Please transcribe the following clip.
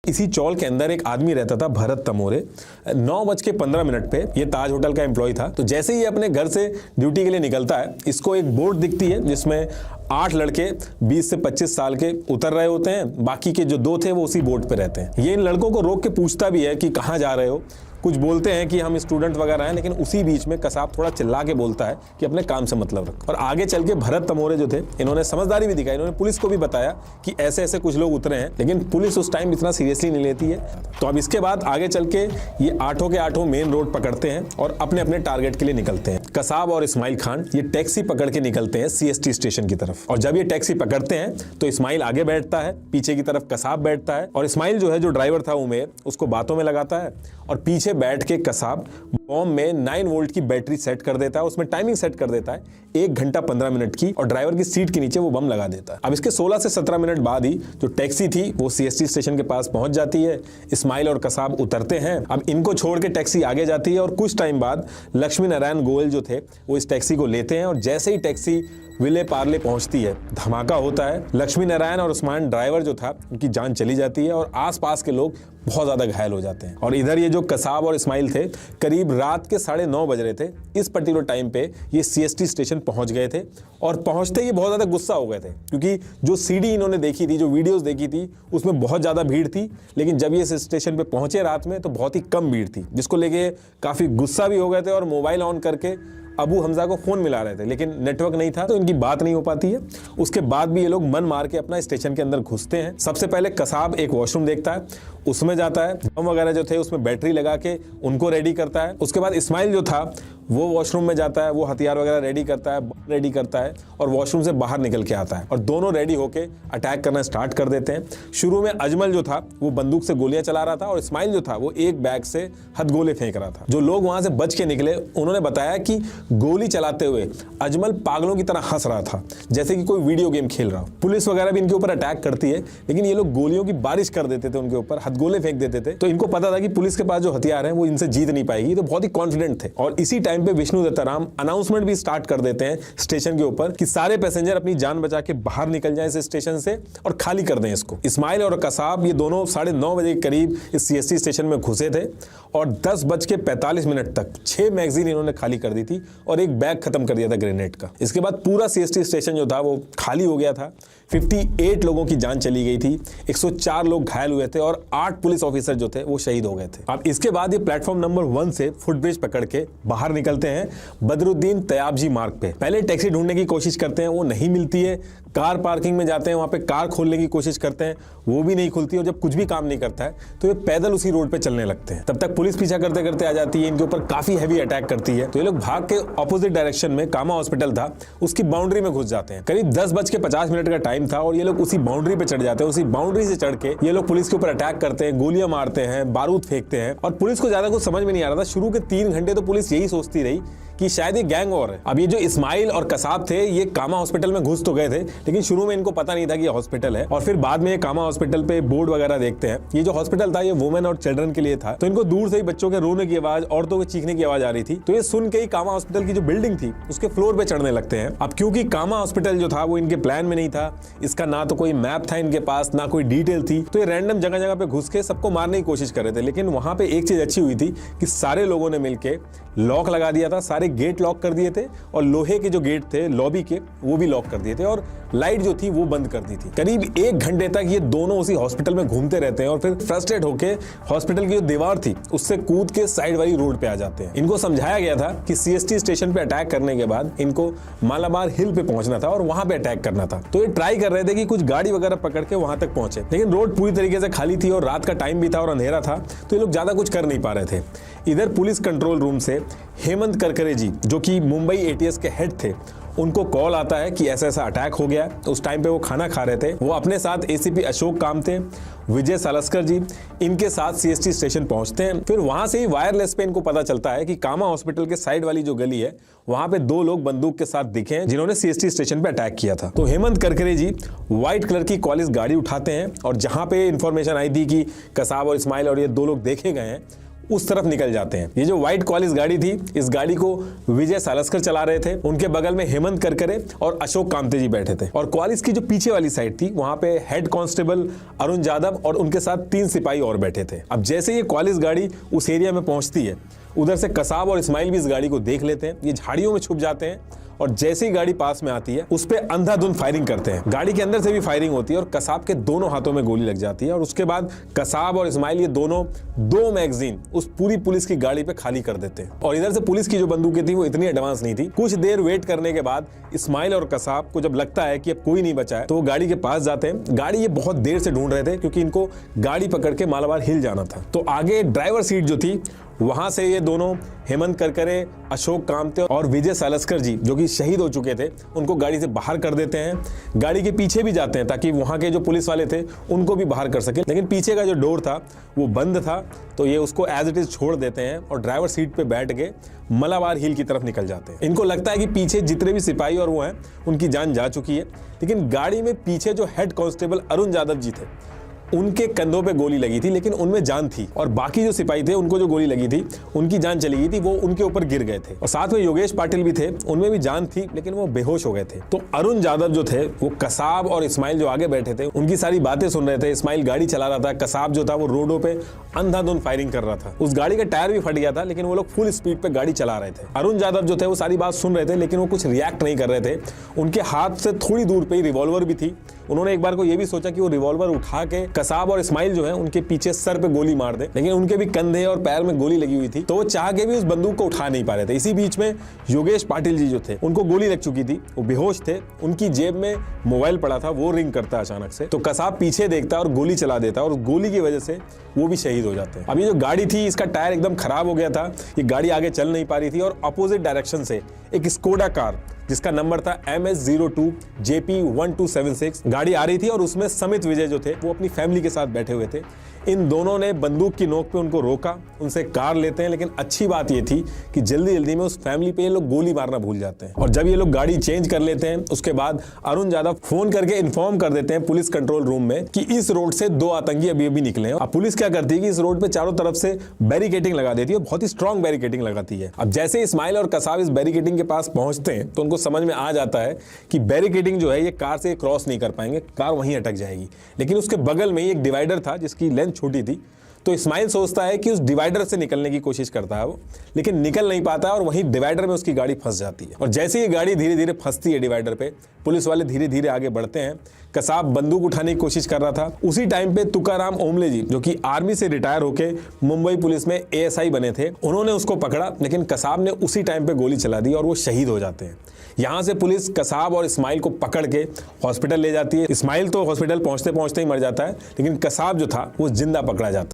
इसी चौल के अंदर एक आदमी रहता था, भरत तमोरे। 9:15 पे ये ताज होटल का एम्प्लॉय था। तो जैसे ही ये अपने घर से ड्यूटी के लिए निकलता है, इसको एक बोर्ड दिखती है जिसमें 8 लड़के 20 से 25 साल के उतर रहे होते हैं। बाकी के जो 2 थे वो उसी बोर्ड पे रहते हैं। ये इन लड़कों को रोक के पूछता भी है कि कहाँ जा रहे हो। कुछ बोलते हैं कि हम स्टूडेंट वगैरह हैं, लेकिन उसी बीच में कसाब थोड़ा चिल्ला के बोलता है कि अपने काम से मतलब रखो। और आगे चल के भरत तमोरे जो थे, इन्होंने समझदारी भी दिखाई। इन्होंने पुलिस को भी बताया कि ऐसे ऐसे कुछ लोग उतरे हैं, लेकिन पुलिस उस टाइम इतना सीरियसली नहीं लेती है। तो अब इसके बाद आगे चल के ये 8 के 8 मेन रोड पकड़ते हैं और अपने अपने टारगेट के लिए निकलते हैं। कसाब और इस्माइल खान ये टैक्सी पकड़ के निकलते हैं CST स्टेशन की तरफ। और जब ये टैक्सी पकड़ते हैं तो इस्माइल आगे बैठता है, पीछे की तरफ कसाब बैठता है। और इस्माइल जो है, जो ड्राइवर था उमेर, उसको बातों में लगाता है और पीछे बैठ के कसाब बॉम्ब में 9 वोल्ट की बैटरी सेट कर देता है। उसमें टाइमिंग सेट कर देता है 1 घंटा 15 मिनट की, और ड्राइवर की सीट के नीचे वो बम लगा देता है। अब इसके 16 से 17 मिनट बाद ही जो टैक्सी थी वो CST स्टेशन के पास पहुंच जाती है। इस्माइल और कसाब उतरते हैं। अब इनको छोड़ के टैक्सी आगे जाती है और कुछ टाइम बाद लक्ष्मी नारायण गोयल जो थे वो इस टैक्सी को लेते हैं। और जैसे ही टैक्सी विले पार्ले पहुंचती है, धमाका होता है। लक्ष्मी नारायण और उस्मान ड्राइवर जो था, उनकी जान चली जाती है और आसपास के लोग बहुत ज्यादा घायल हो जाते हैं। और इधर ये जो कसाब और इस्माइल थे, करीब रात के 9:30 बज रहे थे। इस पर्टिकुलर टाइम पे ये CST स्टेशन पहुंच गए थे और पहुंचते ही बहुत ज्यादा गुस्सा हो गए थे, क्योंकि जो CD इन्होंने देखी थी, जो वीडियोस देखी थी, उसमें बहुत ज्यादा भीड़ थी। लेकिन जब ये इस स्टेशन पे पहुंचे रात में तो बहुत ही कम भीड़ थी, जिसको लेके काफी गुस्सा भी हो गए थे और मोबाइल ऑन करके अबू हमजा को फोन मिला रहे थे, लेकिन नेटवर्क नहीं था तो इनकी बात नहीं हो पाती है। उसके बाद भी ये लोग मन मार के अपना स्टेशन के अंदर घुसते हैं। सबसे पहले कसाब एक वॉशरूम देखता है, उसमें जाता है, बम वगैरह जो थे उसमें बैटरी लगा के उनको रेडी करता है। उसके बाद इस्माइल जो था वो वॉशरूम में जाता है, वो हथियार वगैरह रेडी करता है और वॉशरूम से बाहर निकल के आता है। और दोनों रेडी होके अटैक करना स्टार्ट कर देते हैं। शुरू में अजमल जो था वो बंदूक से गोलियां चला रहा था और इस्माइल जो था वो एक बैग से हथगोले फेंक रहा था। जो लोग वहां से बच के निकले उन्होंने बताया कि गोली चलाते हुए अजमल पागलों की तरह हंस रहा था, जैसे कि कोई वीडियो गेम खेल रहा हो। पुलिस वगैरह भी इनके ऊपर अटैक करती है, लेकिन ये लोग गोलियों की बारिश कर देते थे उनके ऊपर, हथगोले फेंक देते थे। तो इनको पता था कि पुलिस के पास जो हथियार है वो इनसे जीत नहीं पाएगी, तो बहुत ही कॉन्फिडेंट थे। और इसी टाइम पे विष्णु दत्ताराम अनाउंसमेंट भी स्टार्ट कर देते हैं स्टेशन के ऊपर कि सारे पैसेंजर अपनी जान बचा के बाहर निकल जाएं इस स्टेशन से और खाली कर दें इसको। इस्माइल और कसाब ये दोनों 9:30 बजे के करीब इस CST स्टेशन में घुसे थे और 10:45 तक 6 मैगजीन इन्होंने खाली कर दी थी और एक बैग खत्म कर दिया था ग्रेनेड का। इसके बाद पूरा CST स्टेशन जो था वो खाली हो गया था। 58 लोगों की जान चली गई थी, 104 लोग घायल हुए थे और 8 पुलिस ऑफिसर जो थे वो शहीद हो गए थे। अब इसके बाद ये प्लेटफॉर्म नंबर 1 से फुटब्रिज पकड़ के बाहर निकलते हैं बदरुद्दीन तयाबजी मार्ग पे। पहले टैक्सी ढूंढने की कोशिश करते हैं, वो नहीं मिलती है। कार पार्किंग में जाते हैं, वहां पे कार खोलने की कोशिश करते हैं, वो भी नहीं खुलती। और जब कुछ भी काम नहीं करता है तो ये पैदल उसी रोड पे चलने लगते हैं। तब तक पुलिस पीछा करते करते आ जाती है, इनके ऊपर काफी हैवी अटैक करती है। तो ये लोग भाग के ऑपोजिट डायरेक्शन में कामा हॉस्पिटल था उसकी बाउंड्री में घुस जाते हैं। करीब 10:50 का टाइम था और ये लोग उसी बाउंड्री पे चढ़ जाते हैं। उसी बाउंड्री से चढ़ के ये लोग पुलिस के ऊपर अटैक करते हैं, गोलियां मारते हैं, बारूद फेंकते हैं। और पुलिस को ज्यादा कुछ समझ में नहीं आ रहा था। शुरू के 3 घंटे तो पुलिस यही सोचती रही कि शायद ये गैंग वॉर है। अब ये जो इस्माइल और कसाब थे ये कामा हॉस्पिटल में घुस तो गए थे, लेकिन शुरू में इनको पता नहीं था कि ये हॉस्पिटल है। और फिर बाद में ये कामा हॉस्पिटल पे बोर्ड वगैरह देखते हैं। ये जो हॉस्पिटल था ये वुमेन और चिल्ड्रन के लिए था, तो इनको दूर से ही बच्चों के रोने की आवाज, औरतों के चीखने की आवाज आ रही थी। तो ये सुन के ही कामा हॉस्पिटल की जो बिल्डिंग थी उसके फ्लोर पे चढ़ने लगते हैं। अब क्योंकि कामा हॉस्पिटल जो था वो इनके प्लान में नहीं था, इसका ना तो कोई मैप था इनके पास, ना कोई डिटेल थी, तो ये रैंडम जगह जगह पे घुस के सबको मारने की कोशिश कर रहे थे। लेकिन वहां पे एक चीज अच्छी हुई थी कि सारे लोगों ने मिलकर लॉक लगा दिया था, सारे गेट लॉक कर दिए थे और लोहे के जो गेट थे लॉबी के वो भी लॉक कर दिए थे और लाइट जो थी वो बंद कर दी थी। करीब 1 घंटे तक ये दोनों उसी हॉस्पिटल में घूमते रहते हैं और फिर फ्रस्ट्रेट होके हॉस्पिटल की जो दीवार थी उससे कूद के साइड वाली रोड पे आ जाते हैं। इनको समझाया गया था कि CST स्टेशन पे अटैक करने के बाद इनको मालाबार हिल पे पहुंचना था और वहां पे अटैक करना था। तो ये ट्राई कर रहे थे कि कुछ गाड़ी वगैरह पकड़ के वहां तक पहुंचे, लेकिन रोड पूरी तरीके से खाली थी और रात का टाइम भी था और अंधेरा था, तो ये लोग ज्यादा कुछ कर नहीं पा रहे थे। इधर पुलिस कंट्रोल रूम से हेमंत करकरे जी जो कि मुंबई ATS के हेड थे, उनको कॉल आता है कि ऐसा ऐसा अटैक हो गया। उस टाइम पे वो खाना खा रहे थे। वो अपने साथ ACP अशोक कामते, विजय सालस्कर जी, इनके साथ CST स्टेशन पहुंचते हैं। फिर वहां से ही वायरलेस पे इनको पता चलता है कि कामा हॉस्पिटल के साइड वाली जो गली है वहां पे 2 लोग बंदूक के साथ दिखे हैं जिन्होंने CST स्टेशन पे अटैक किया था। तो हेमंत करकरे जी व्हाइट कलर की कॉलेज गाड़ी उठाते हैं और जहां पे इंफॉर्मेशन आई थी कि कसाब और इस्माइल और ये 2 लोग देखे गए हैं उस तरफ निकल जाते हैं। ये जो व्हाइट क्वालिस गाड़ी थी, इस गाड़ी को विजय सालस्कर चला रहे थे। उनके बगल में हेमंत करकरे और अशोक कामते जी बैठे थे। और क्वालिस की जो पीछे वाली साइड थी, वहां पे हेड कांस्टेबल अरुण यादव और उनके साथ 3 सिपाही और बैठे थे। अब जैसे ये क्वालिस गाड़ी उस एरिया में पहुंचती है, उधर से कसाब और इस्माइल भी इस गाड़ी को देख लेते हैं। ये झाड़ियों में छुप जाते हैं और जैसे ही गाड़ी पास में आती है, उस पे अंधाधुंध फायरिंग करते हैं। गाड़ी के अंदर से भी फायरिंग होती है और कसाब के दोनों हाथों में गोली लग जाती है। और उसके बाद कसाब और इस्माइल ये दोनों 2 मैगजीन उस पूरी पुलिस की गाड़ी पे खाली कर देते हैं। और इधर से पुलिस की जो बंदूकें थी वो इतनी एडवांस नहीं थी। कुछ देर वेट करने के बाद इस्माइल और कसाब को जब लगता है कि अब कोई नहीं बचा है, तो वो गाड़ी के पास जाते हैं। गाड़ी ये बहुत देर से ढूंढ रहे थे क्योंकि इनको गाड़ी पकड़ के मालाबार हिल जाना था। तो आगे ड्राइवर सीट जो थी, वहां से ये दोनों हेमंत करकरे, अशोक कामते और विजय सालस्कर जी, जो कि शहीद हो चुके थे, उनको गाड़ी से बाहर कर देते हैं। गाड़ी के पीछे भी जाते हैं ताकि वहां के जो पुलिस वाले थे उनको भी बाहर कर सके, लेकिन पीछे का जो डोर था वो बंद था। तो ये उसको एज इट इज छोड़ देते हैं और ड्राइवर सीट पे बैठ के मलाबार हिल की तरफ निकल जाते हैं। इनको लगता है कि पीछे जितने भी सिपाही और वो हैं, उनकी जान जा चुकी है। लेकिन गाड़ी में पीछे जो हेड कांस्टेबल अरुण यादव जी थे, उनके कंधों पे गोली लगी थी, लेकिन उनमें जान थी। और बाकी जो सिपाही थे, उनको जो गोली लगी थी, उनकी जान चली गई थी, वो उनके ऊपर गिर गए थे। और साथ में योगेश पाटिल भी थे, उनमें भी जान थी, लेकिन वो बेहोश हो गए थे। तो अरुण यादव जो थे, वो कसाब और इस्माइल जो आगे बैठे थे, उनकी सारी बातें सुन रहे थे। इस्माइल गाड़ी चला रहा था, कसाब जो था वो रोडों पे अंधाधुंध फायरिंग कर रहा था। उस गाड़ी का टायर भी फट गया था, लेकिन वो लोग फुल स्पीड पे गाड़ी चला रहे थे। अरुण यादव जो थे वो सारी बात सुन रहे थे, लेकिन वो कुछ रिएक्ट नहीं कर रहे थे। उनके हाथ से थोड़ी दूर पे ही रिवॉल्वर भी थी। उन्होंने एक बार को ये भी सोचा कि वो रिवॉल्वर उठा के कसाब और इस्माइल जो है उनके पीछे सर पे गोली मार दे, लेकिन उनके भी कंधे और पैर में गोली लगी हुई थी, तो वो चाह के भी उस बंदूक को उठा नहीं पा रहे थे। इसी बीच में योगेश पाटिल जी जो थे, उनको गोली लग चुकी थी, वो बेहोश थे। उनकी जेब में मोबाइल पड़ा था, वो रिंग करता अचानक से। तो कसाब पीछे देखता और गोली चला देता और उस गोली की वजह से वो भी शहीद हो जाते हैं। अब ये जो गाड़ी थी, इसका टायर एकदम खराब हो गया था, ये गाड़ी आगे चल नहीं पा रही थी। और अपोजिट डायरेक्शन से एक स्कोडा कार, जिसका नंबर था MS02 JP1276, गाड़ी आ रही थी और उसमें समित विजय जो थे वो अपनी फैमिली के साथ बैठे हुए थे। इन दोनों ने बंदूक की नोक पे उनको रोका, उनसे कार लेते हैं। लेकिन अच्छी बात ये थी कि जल्दी जल्दी में उस फैमिली पे ये लोग गोली मारना भूल जाते हैं। और जब ये लोग गाड़ी चेंज कर लेते हैं, उसके बाद अरुण यादव फोन करके इन्फॉर्म कर देते हैं पुलिस कंट्रोल रूम में कि इस रोड से 2 आतंकी अभी अभी निकले हैं। अब पुलिस क्या करती है कि इस रोड पे चारों तरफ से बैरिकेडिंग लगा देती है, बहुत ही स्ट्रॉन्ग बैरिकेडिंग लगाती है। अब जैसे इस्माइल और कसाब इस बैरिकेडिंग के पास पहुंचते हैं, तो उनको समझ में आ जाता है कि बैरिकेडिंग जो है ये कार से क्रॉस नहीं कर पाएंगे, कार वहीं अटक जाएगी। लेकिन उसके बगल में ही एक डिवाइडर था जिसकी लेंथ छोटी थी। तो इस्माइल सोचता है कि उस डिवाइडर से निकलने की कोशिश करता है वो, लेकिन निकल नहीं पाता और वहीं डिवाइडर में उसकी गाड़ी फंस जाती है। और जैसे ही गाड़ी धीरे धीरे फंसती है डिवाइडर पे, पुलिस वाले धीरे धीरे आगे बढ़ते हैं। कसाब बंदूक उठाने की कोशिश कर रहा था। उसी टाइम पे तुकाराम ओमले जी, जो कि आर्मी से रिटायर होके मुंबई पुलिस में ASI बने थे, उन्होंने उसको पकड़ा, लेकिन कसाब ने उसी टाइम पे गोली चला दी और वो शहीद हो जाते हैं। यहाँ से पुलिस कसाब और इस्माइल को पकड़ के हॉस्पिटल ले जाती है। इस्माइल तो हॉस्पिटल पहुंचते पहुंचते ही मर जाता है, लेकिन कसाब जो था वो जिंदा पकड़ा जाता है।